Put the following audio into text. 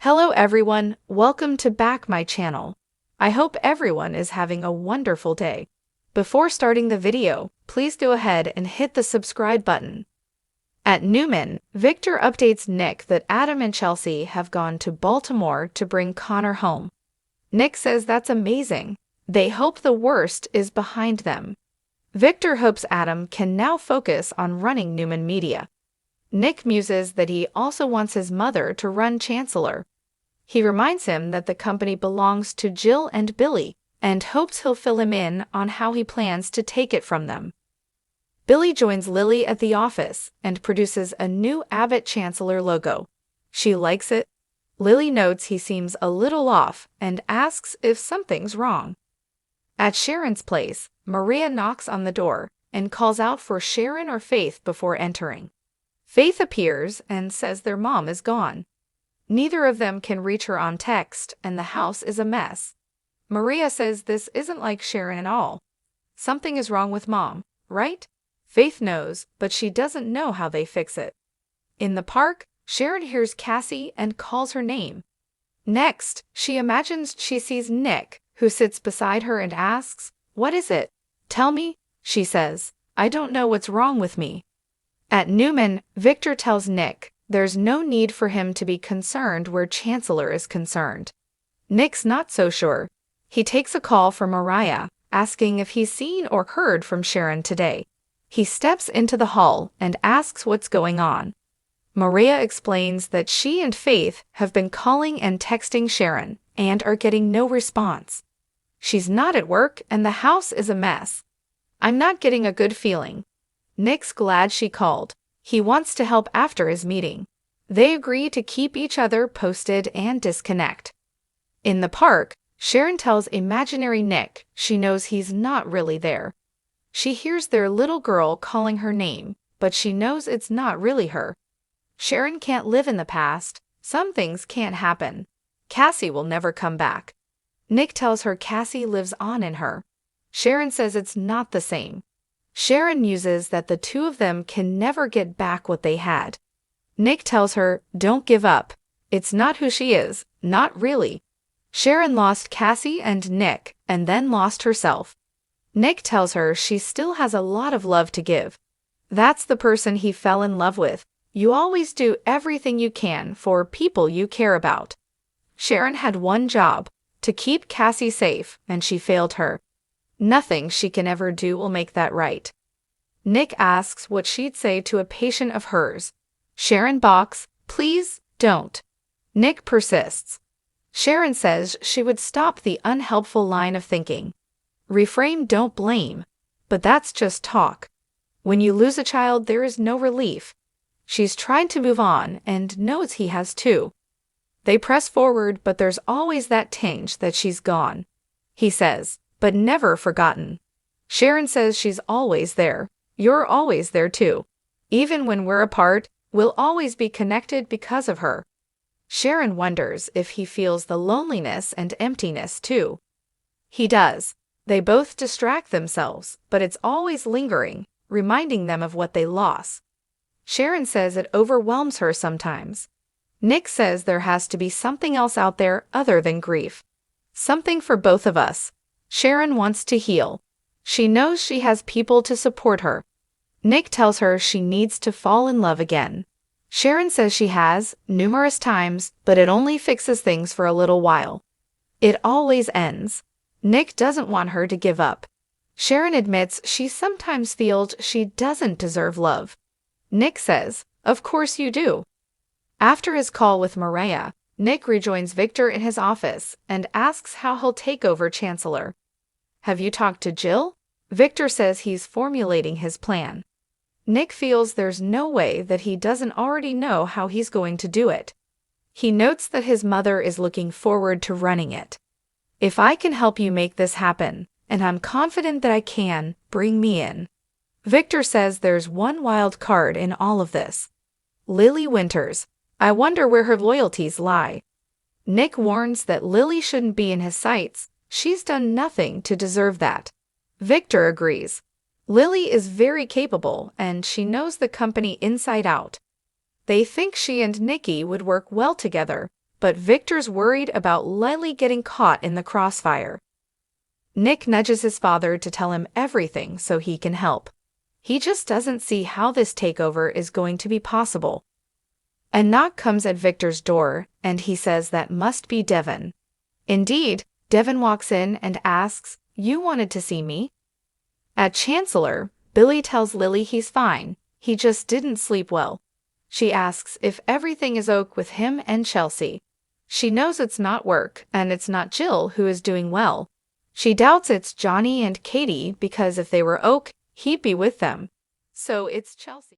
Hello everyone, welcome to back my channel. I hope everyone is having a wonderful day. Before starting the video, please go ahead and hit the subscribe button. At Newman, Victor updates Nick that Adam and Chelsea have gone to Baltimore to bring Connor home. Nick says that's amazing. They hope the worst is behind them. Victor hopes Adam can now focus on running Newman Media. Nick muses that he also wants his mother to run Chancellor. He reminds him that the company belongs to Jill and Billy, and hopes he'll fill him in on how he plans to take it from them. Billy joins Lily at the office and produces a new Abbott Chancellor logo. She likes it. Lily notes he seems a little off and asks if something's wrong. At Sharon's place, Maria knocks on the door and calls out for Sharon or Faith before entering. Faith appears and says their mom is gone. Neither of them can reach her on text, and the house is a mess. Maria says this isn't like Sharon at all. Something is wrong with Mom, right? Faith knows, but she doesn't know how they fix it. In the park, Sharon hears Cassie and calls her name. Next, she imagines she sees Nick, who sits beside her and asks, "What is it? Tell me," she says. "I don't know what's wrong with me." At Newman, Victor tells Nick there's no need for him to be concerned where Chancellor is concerned. Nick's not so sure. He takes a call from Mariah, asking if he's seen or heard from Sharon today. He steps into the hall and asks what's going on. Maria explains that she and Faith have been calling and texting Sharon and are getting no response. She's not at work and the house is a mess. "I'm not getting a good feeling." Nick's glad she called. He wants to help after his meeting. They agree to keep each other posted and disconnect. In the park, Sharon tells imaginary Nick she knows he's not really there. She hears their little girl calling her name, but she knows it's not really her. Sharon can't live in the past. Some things can't happen. Cassie will never come back. Nick tells her Cassie lives on in her. Sharon says it's not the same. Sharon muses that the two of them can never get back what they had. Nick tells her, "Don't give up. It's not who she is, not really." Sharon lost Cassie and Nick, and then lost herself. Nick tells her she still has a lot of love to give. That's the person he fell in love with. You always do everything you can for people you care about. Sharon had one job, to keep Cassie safe, and she failed her. Nothing she can ever do will make that right. Nick asks what she'd say to a patient of hers. Sharon balks, "Please, don't." Nick persists. Sharon says she would stop the unhelpful line of thinking. Reframe "don't blame." But that's just talk. When you lose a child, there is no relief. She's tried to move on and knows he has too. They press forward, but there's always that tinge that she's gone. He says, "But never forgotten." Sharon says she's always there. "You're always there too. Even when we're apart, we'll always be connected because of her." Sharon wonders if he feels the loneliness and emptiness too. He does. They both distract themselves, but it's always lingering, reminding them of what they lost. Sharon says it overwhelms her sometimes. Nick says there has to be something else out there other than grief. Something for both of us. Sharon wants to heal. She knows she has people to support her. Nick tells her she needs to fall in love again. Sharon says she has, numerous times, but it only fixes things for a little while. It always ends. Nick doesn't want her to give up. Sharon admits she sometimes feels she doesn't deserve love. Nick says, "Of course you do." After his call with Maria, Nick rejoins Victor in his office and asks how he'll take over Chancellor. "Have you talked to Jill?" Victor says he's formulating his plan. Nick feels there's no way that he doesn't already know how he's going to do it. He notes that his mother is looking forward to running it. "If I can help you make this happen, and I'm confident that I can, bring me in." Victor says there's one wild card in all of this. Lily Winters. I wonder where her loyalties lie. Nick warns that Lily shouldn't be in his sights. She's done nothing to deserve that. Victor agrees. Lily is very capable, and she knows the company inside out. They think she and Nikki would work well together, but Victor's worried about Lily getting caught in the crossfire. Nick nudges his father to tell him everything so he can help. He just doesn't see how this takeover is going to be possible. A knock comes at Victor's door, and he says that must be Devon. Indeed, Devon walks in and asks, "You wanted to see me?" At Chancellor, Billy tells Lily he's fine, he just didn't sleep well. She asks if everything is ok with him and Chelsea. She knows it's not work, and it's not Jill who is doing well. She doubts it's Johnny and Katie because if they were ok, he'd be with them. So it's Chelsea.